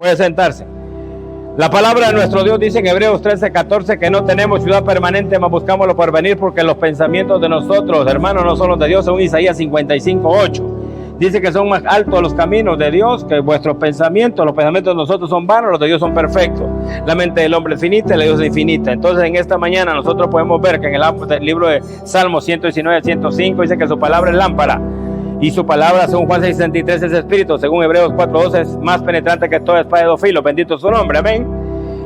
Puede sentarse. La palabra de nuestro Dios dice en Hebreos 13:14 que no tenemos ciudad permanente, mas buscamos lo por venir, porque los pensamientos de nosotros, hermanos, no son los de Dios, según Isaías 55:8. Dice que son más altos los caminos de Dios que vuestros pensamientos. Los pensamientos de nosotros son vanos, los de Dios son perfectos. La mente del hombre es finita y la de Dios es infinita. Entonces, en esta mañana nosotros podemos ver que en el libro de Salmos 119-105 dice que su palabra es lámpara. Y su palabra, según Juan 6:63, es espíritu. Según Hebreos 4:12, es más penetrante que toda espada de dos filos. Bendito es su nombre, amén.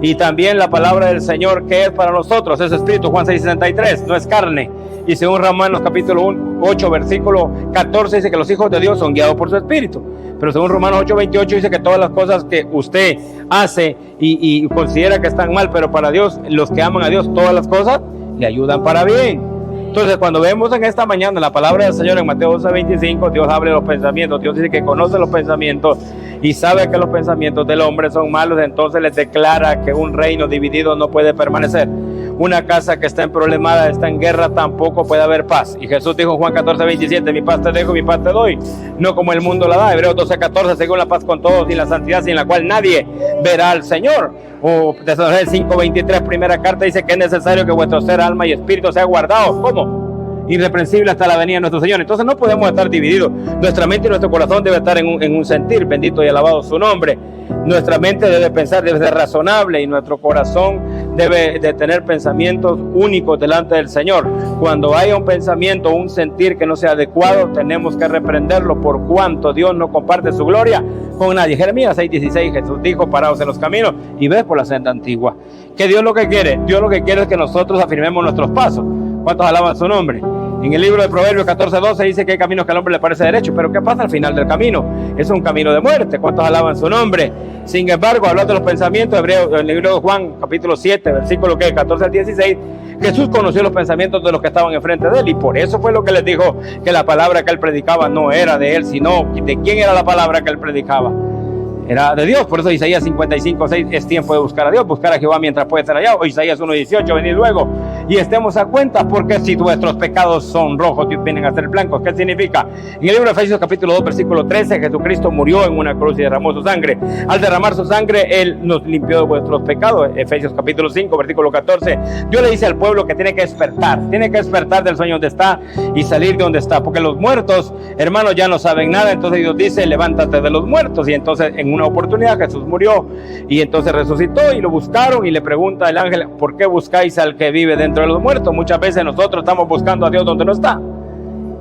Y también la palabra del Señor, que es para nosotros, es espíritu. Juan 6:63, no es carne. Y según Romanos capítulo 8, versículo 14, dice que los hijos de Dios son guiados por su espíritu. Pero según Romanos 8:28 dice que todas las cosas que usted hace y considera que están mal, pero para Dios, los que aman a Dios, todas las cosas le ayudan para bien. Entonces, cuando vemos en esta mañana la palabra del Señor en Mateo 12:25, Dios habla de los pensamientos. Dios dice que conoce los pensamientos y sabe que los pensamientos del hombre son malos. Entonces les declara que un reino dividido no puede permanecer. Una casa que está en problemada, está en guerra, tampoco puede haber paz. Y Jesús dijo en Juan 14:27, mi paz te dejo, mi paz te doy, no como el mundo la da. Hebreos 12:14, según la paz con todos y la santidad sin la cual nadie verá al Señor. O Tesalonicenses 5:23, primera carta, dice que es necesario que vuestro ser, alma y espíritu sea guardado. ¿Cómo? Irreprensible hasta la venida de nuestro Señor. Entonces no podemos estar divididos. Nuestra mente y nuestro corazón debe estar en un sentir. Bendito y alabado su nombre. Nuestra mente debe pensar, debe ser razonable, y nuestro corazón debe de tener pensamientos únicos delante del Señor. Cuando haya un pensamiento, un sentir que no sea adecuado, tenemos que reprenderlo, por cuanto Dios no comparte su gloria con nadie. Jeremías 6:16, Jesús dijo, paraos en los caminos y ved por la senda antigua. ¿Qué Dios lo que quiere? Dios lo que quiere es que nosotros afirmemos nuestros pasos. ¿Cuántos alaban su nombre? En el libro de Proverbios 14:12 dice que hay caminos que al hombre le parece derecho, pero ¿qué pasa al final del camino? Es un camino de muerte. ¿Cuántos alaban su nombre? Sin embargo, hablando de los pensamientos, en el libro de Juan, capítulo 7, versículo 14 al 16, Jesús conoció los pensamientos de los que estaban enfrente de él, y por eso fue lo que les dijo, que la palabra que él predicaba no era de él, sino de quién era la palabra que él predicaba. Era de Dios. Por eso Isaías 55:6 es tiempo de buscar a Dios, buscar a Jehová mientras puede estar allá. O Isaías 1:18, venid luego y estemos a cuenta, porque si vuestros pecados son rojos, vienen a ser blancos. ¿Qué significa? En el libro de Efesios capítulo 2, versículo 13, Jesucristo murió en una cruz y derramó su sangre. Al derramar su sangre, Él nos limpió de vuestros pecados. Efesios capítulo 5, versículo 14, Dios le dice al pueblo que tiene que despertar del sueño donde está y salir de donde está, porque los muertos, hermanos, ya no saben nada. Entonces Dios dice, levántate de los muertos. Y entonces en una oportunidad Jesús murió y entonces resucitó, y lo buscaron, y le pregunta el ángel, ¿por qué buscáis al que vive dentro de los muertos? Muchas veces nosotros estamos buscando a Dios donde no está.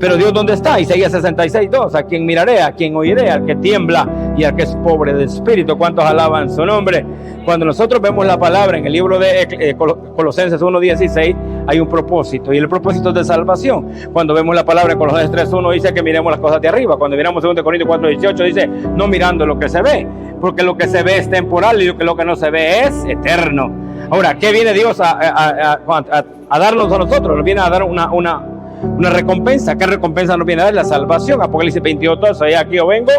Pero Dios, ¿dónde está? Isaías 66:2, a quien miraré, a quien oiré, al que tiembla y al que es pobre de espíritu. ¿Cuántos alaban su nombre? Cuando nosotros vemos la palabra en el libro de Colosenses 1:16, hay un propósito, y el propósito es de salvación. Cuando vemos la palabra en Colosenses 3:1, dice que miremos las cosas de arriba. Cuando miramos 2 Corintios 4:18, dice, no mirando lo que se ve, porque lo que se ve es temporal y lo que no se ve es eterno. Ahora, ¿qué viene Dios a darnos a nosotros? Nos viene a dar una recompensa. ¿Qué recompensa nos viene a dar? La salvación. Apocalipsis 22:12, aquí o vengo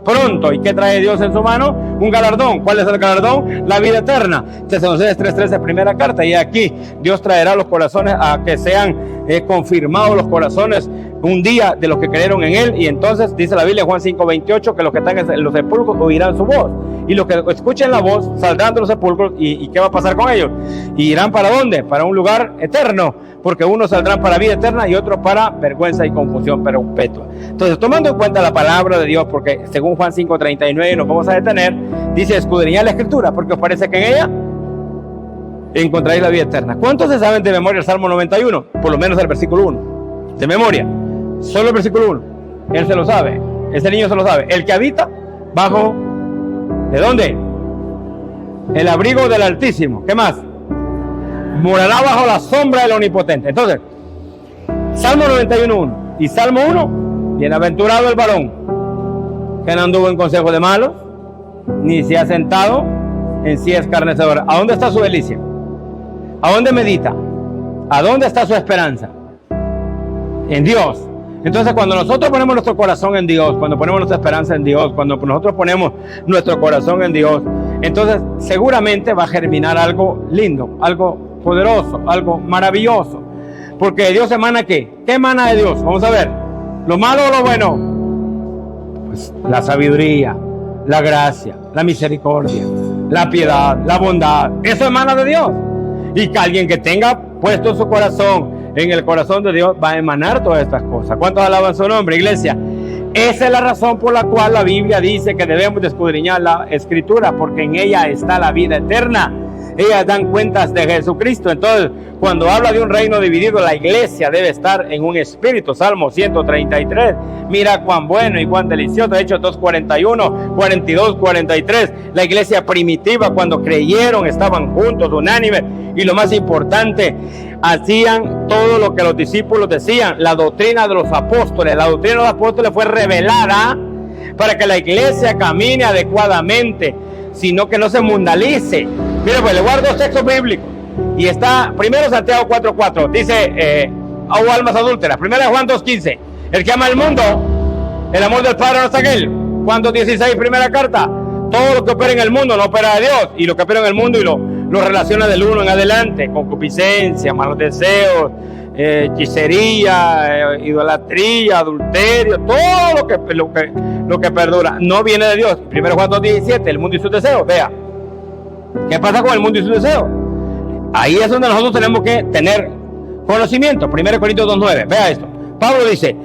pronto. ¿Y qué trae Dios en su mano? Un galardón. ¿Cuál es el galardón? La vida eterna. Tesalonicenses 3:13, primera carta. Y aquí Dios traerá los corazones a que sean confirmados los corazones un día de los que creyeron en Él. Y entonces dice la Biblia, Juan 5:28, que los que están en los sepulcros oirán su voz, y los que escuchen la voz saldrán de los sepulcros. ¿Y qué va a pasar con ellos? ¿Y irán para dónde? Para un lugar eterno, porque unos saldrán para vida eterna y otros para vergüenza y confusión perpetua. Entonces, tomando en cuenta la palabra de Dios, porque según Juan 5:39 nos vamos a detener, dice, escudriñad la escritura, porque os parece que en ella encontraréis la vida eterna. ¿Cuántos se saben de memoria el Salmo 91? Por lo menos el versículo 1. De memoria. Solo el versículo 1. Él se lo sabe. Ese niño se lo sabe. El que habita bajo, ¿de dónde? El abrigo del Altísimo. ¿Qué más? Morará bajo la sombra del Omnipotente. Entonces, Salmo 91:1 y Salmo 1, bienaventurado el varón que no anduvo en consejo de malos, ni se ha sentado en silla escarnecedora. ¿A dónde está su delicia? ¿A dónde medita? ¿A dónde está su esperanza? En Dios. Entonces, cuando nosotros ponemos nuestro corazón en Dios, cuando ponemos nuestra esperanza en Dios, cuando nosotros ponemos nuestro corazón en Dios, entonces seguramente va a germinar algo lindo, algo poderoso, algo maravilloso. Porque Dios emana ¿qué? ¿Qué emana de Dios? Vamos a ver. ¿Lo malo o lo bueno? Pues la sabiduría, la gracia, la misericordia, la piedad, la bondad. Eso emana de Dios. Y que alguien que tenga puesto su corazón en el corazón de Dios va a emanar todas estas cosas. ¿Cuántos alaban su nombre, iglesia? Esa es la razón por la cual la Biblia dice que debemos de escudriñar la Escritura, porque en ella está la vida eterna. Ellas dan cuentas de Jesucristo. Entonces, cuando habla de un reino dividido, la iglesia debe estar en un espíritu. Salmo 133. Mira cuán bueno y cuán delicioso. Hechos 2:41, 42, 43. La iglesia primitiva, cuando creyeron, estaban juntos, unánimes. Y lo más importante, hacían todo lo que los discípulos decían. La doctrina de los apóstoles. La doctrina de los apóstoles fue revelada para que la iglesia camine adecuadamente, sino que no se mundalice. Mire, pues le guardo dos textos bíblicos. Y está primero Santiago 4:4. Dice, oh almas adúlteras. Primera Juan 2:15. El que ama el mundo, el amor del Padre no está en él. Juan 2:16, primera carta. Todo lo que opera en el mundo no opera de Dios. Y lo que opera en el mundo y lo relaciona del uno en adelante. Concupiscencia, malos deseos, hechicería, idolatría, adulterio. Todo lo que perdura no viene de Dios. Primero Juan 2:17. El mundo y sus deseos. Vea. ¿Qué pasa con el mundo y sus deseos? Ahí es donde nosotros tenemos que tener conocimiento. 1 Corintios 2:9. Vea esto. Pablo dice,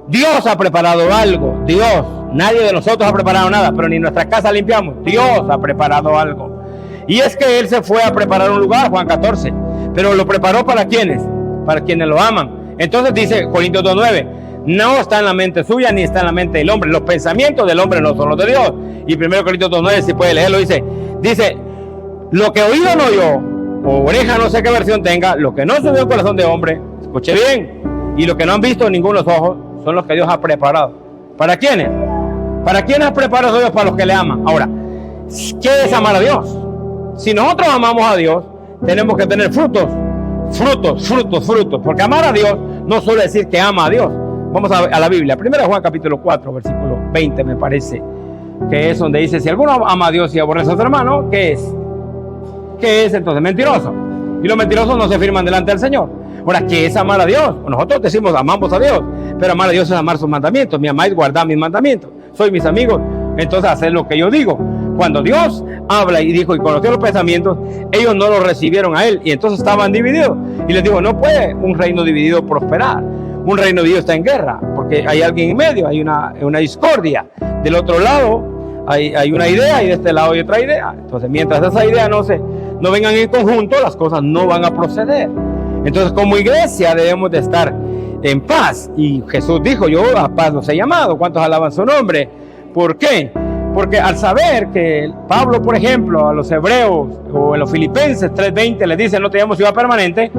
Dios ha preparado algo. Dios, nadie de nosotros ha preparado nada, pero ni nuestra casa limpiamos. Dios ha preparado algo. Y es que Él se fue a preparar un lugar, Juan 14. Pero lo preparó ¿para quiénes? Para quienes lo aman. Entonces dice Corintios 2:9. No está en la mente suya ni está en la mente del hombre. Los pensamientos del hombre no son los de Dios. Y 1 Corintios 2:9, si puede leerlo, dice, lo que oído no oyó, o oreja no sé qué versión tenga, lo que no subió al corazón de hombre, escuche bien, y lo que no han visto ninguno los ojos, son los que Dios ha preparado. ¿Para quiénes? ¿Para quiénes ha preparado Dios? Para los que le aman. Ahora, ¿qué es amar a Dios? Si nosotros amamos a Dios, tenemos que tener frutos, porque amar a Dios no solo decir que ama a Dios. Vamos a la Biblia, 1 Juan capítulo 4, versículo 20 me parece, que es donde dice, si alguno ama a Dios y aborrece a su hermano, ¿qué es? ¿Qué es entonces? Mentiroso. Y los mentirosos no se firman delante del Señor. Ahora, ¿qué es amar a Dios? Nosotros decimos amamos a Dios, pero amar a Dios es amar sus mandamientos. Me amáis, guardad mis mandamientos. Soy mis amigos, entonces haced lo que yo digo. Cuando Dios habla y dijo y conoció los pensamientos, ellos no los recibieron a Él y entonces estaban divididos. Y les dijo, no puede un reino dividido prosperar. Un reino dividido está en guerra, porque hay alguien en medio, hay una discordia. Del otro lado hay una idea y de este lado hay otra idea. Entonces, mientras esa idea no vengan en conjunto, las cosas no van a proceder. Entonces, como iglesia debemos de estar en paz. Y Jesús dijo, yo a paz los he llamado. ¿Cuántos alaban su nombre? ¿Por qué? Porque al saber que Pablo, por ejemplo, a los hebreos o en los filipenses 3:20 les dice, no tenemos ciudad permanente,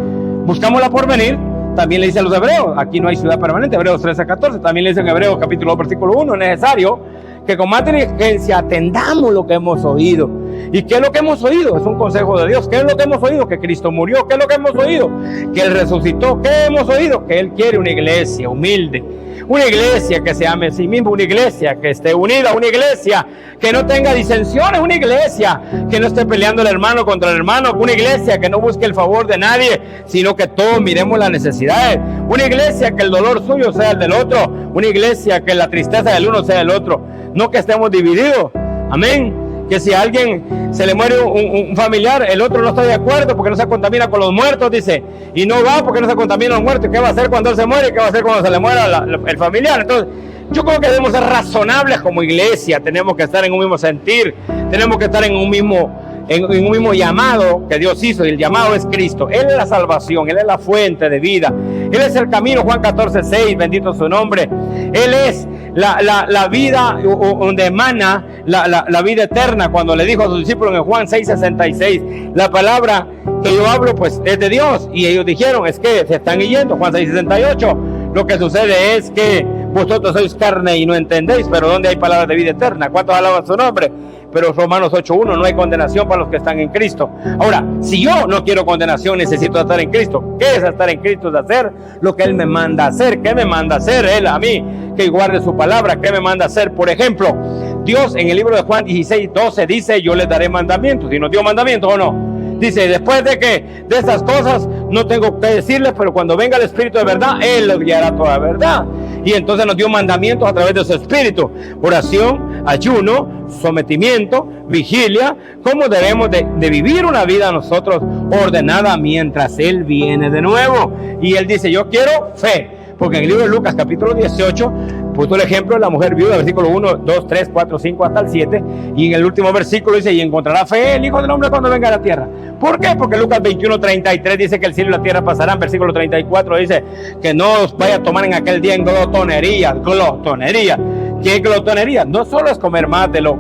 buscamos la porvenir. También le dice a los hebreos, aquí no hay ciudad permanente, Hebreos 13:14. También le dice en Hebreos capítulo 2, versículo 1, es necesario que con más diligencia atendamos lo que hemos oído. ¿Y qué es lo que hemos oído? Es un consejo de Dios. ¿Qué es lo que hemos oído? Que Cristo murió. ¿Qué es lo que hemos oído? Que Él resucitó. ¿Qué hemos oído? Que Él quiere una iglesia humilde, una iglesia que se ame a sí misma, una iglesia que esté unida, una iglesia que no tenga disensiones, una iglesia que no esté peleando el hermano contra el hermano, una iglesia que no busque el favor de nadie, sino que todos miremos las necesidades, una iglesia que el dolor suyo sea el del otro, una iglesia que la tristeza del uno sea el otro, no que estemos divididos. Amén. Que si a alguien se le muere un familiar, el otro no está de acuerdo porque no se contamina con los muertos, dice, y no va porque no se contamina con los muertos. ¿Qué va a hacer cuando él se muere? ¿Qué va a hacer cuando se le muera el familiar? Entonces, yo creo que debemos ser razonables como iglesia, tenemos que estar en un mismo sentir, tenemos que estar en un mismo llamado que Dios hizo, y el llamado es Cristo. Él es la salvación, Él es la fuente de vida, Él es el camino, Juan 14:6, bendito su nombre. Él es la vida donde emana la vida eterna. Cuando le dijo a sus discípulos en Juan 6:66, la palabra que yo hablo pues es de Dios, y ellos dijeron, es que se están yendo. Juan 6:68, lo que sucede es que vosotros sois carne y no entendéis, pero ¿dónde hay palabras de vida eterna? ¿Cuántos alaban su nombre? Pero Romanos 8:1, no hay condenación para los que están en Cristo. Ahora, si yo no quiero condenación, necesito estar en Cristo. ¿Qué es estar en Cristo? Es hacer lo que Él me manda a hacer. ¿Qué me manda a hacer Él a mí? Que guarde su palabra. ¿Qué me manda a hacer? Por ejemplo, Dios en el libro de Juan 16:12 dice, yo les daré mandamientos. ¿Y nos dio mandamientos o no? Dice, después de estas cosas no tengo que decirles, pero cuando venga el Espíritu de verdad, Él les guiará toda verdad. Y entonces nos dio mandamientos a través de su Espíritu: oración, ayuno, sometimiento, vigilia, cómo debemos de vivir una vida nosotros ordenada mientras Él viene de nuevo. Y Él dice, yo quiero fe, porque en el libro de Lucas capítulo 18 puso el ejemplo de la mujer viuda, versículo 1, 2, 3, 4, 5 hasta el 7, y en el último versículo dice, y encontrará fe el Hijo del Hombre cuando venga a la tierra. ¿Por qué? Porque Lucas 21, 33 dice que el cielo y la tierra pasarán, versículo 34 dice que no os vaya a tomar en aquel día en glotonería. ¿Qué es glotonería? No solo es comer más de lo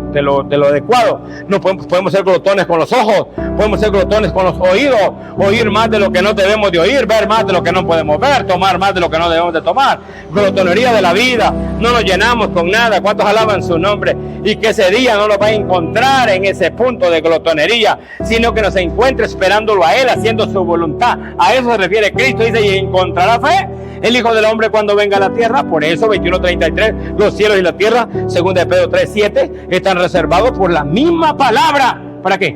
adecuado, no podemos ser glotones con los ojos, podemos ser glotones con los oídos, oír más de lo que no debemos de oír, ver más de lo que no podemos ver, tomar más de lo que no debemos de tomar. Glotonería de la vida, no nos llenamos con nada. ¿Cuántos alaban su nombre? Y que ese día no nos va a encontrar en ese punto de glotonería, sino que nos encuentre esperándolo a Él, haciendo su voluntad. A eso se refiere Cristo, dice, y encontrará fe el Hijo del Hombre cuando venga a la tierra. Por eso 21:33, los cielos y la tierra, según de Pedro 3:7, están reservados por la misma palabra. ¿Para qué?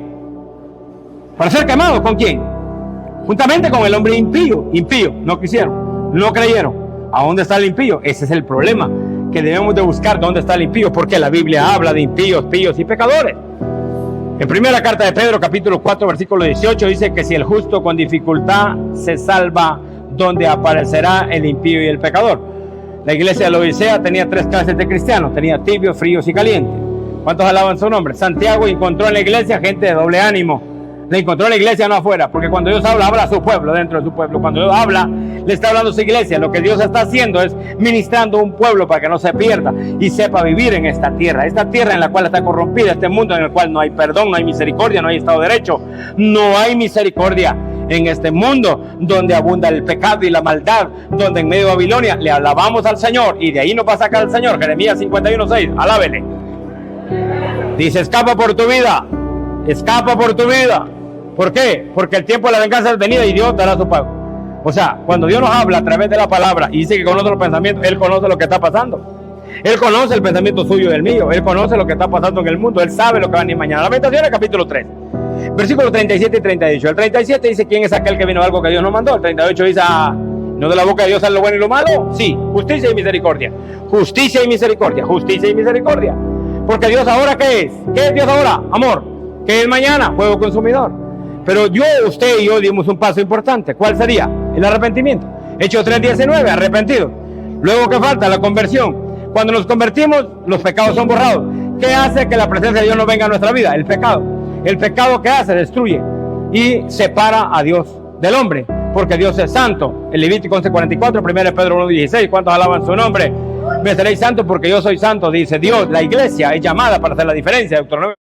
Para ser quemados. ¿Con quién? Juntamente con el hombre impío. No quisieron, no creyeron. ¿A dónde está el impío? Ese es el problema, que debemos de buscar dónde está el impío, porque la Biblia habla de impíos, píos y pecadores. En primera carta de Pedro, capítulo 4, versículo 18, dice que si el justo con dificultad se salva, ¿dónde aparecerá el impío y el pecador? La iglesia de la Odisea tenía 3 clases de cristianos, tenía tibios, fríos y calientes. ¿Cuántos alaban su nombre? Santiago encontró en la iglesia gente de doble ánimo. Le encontró en la iglesia, no afuera, porque cuando Dios habla a su pueblo, dentro de su pueblo. Cuando Dios habla, le está hablando a su iglesia. Lo que Dios está haciendo es ministrando un pueblo para que no se pierda y sepa vivir en esta tierra en la cual está corrompida, este mundo en el cual no hay perdón, no hay misericordia, no hay Estado de Derecho, no hay misericordia. En este mundo donde abunda el pecado y la maldad, donde en medio de Babilonia le alabamos al Señor y de ahí nos va a sacar el Señor. Jeremías 51:6, alábele. Dice, escapa por tu vida, escapa por tu vida. ¿Por qué? Porque el tiempo de la venganza es venida y Dios dará su pago. O sea, cuando Dios nos habla a través de la palabra y dice que conoce los pensamientos, Él conoce lo que está pasando. Él conoce el pensamiento suyo y el mío. Él conoce lo que está pasando en el mundo. Él sabe lo que va a venir mañana. Lamentaciones capítulo 3. Versículos 37 y 38. El 37 dice, ¿quién es aquel que vino algo que Dios no mandó? El 38 dice, ¿no de la boca de Dios sale lo bueno y lo malo? Sí, justicia y misericordia. Justicia y misericordia. Justicia y misericordia. Porque Dios ahora, ¿qué es? ¿Qué es Dios ahora? Amor. ¿Qué es mañana? Fuego consumidor. Pero usted y yo dimos un paso importante. ¿Cuál sería? El arrepentimiento. Hechos 3:19, arrepentido. Luego, ¿qué falta? La conversión. Cuando nos convertimos, los pecados son borrados. ¿Qué hace que la presencia de Dios no venga a nuestra vida? El pecado. El pecado, ¿qué hace? Destruye y separa a Dios del hombre, porque Dios es santo. El Levítico 11:44, 1 Pedro 1:16, ¿cuántos alaban su nombre? Me seréis santos porque yo soy santo, dice Dios. La iglesia es llamada para hacer la diferencia. Deuteronomio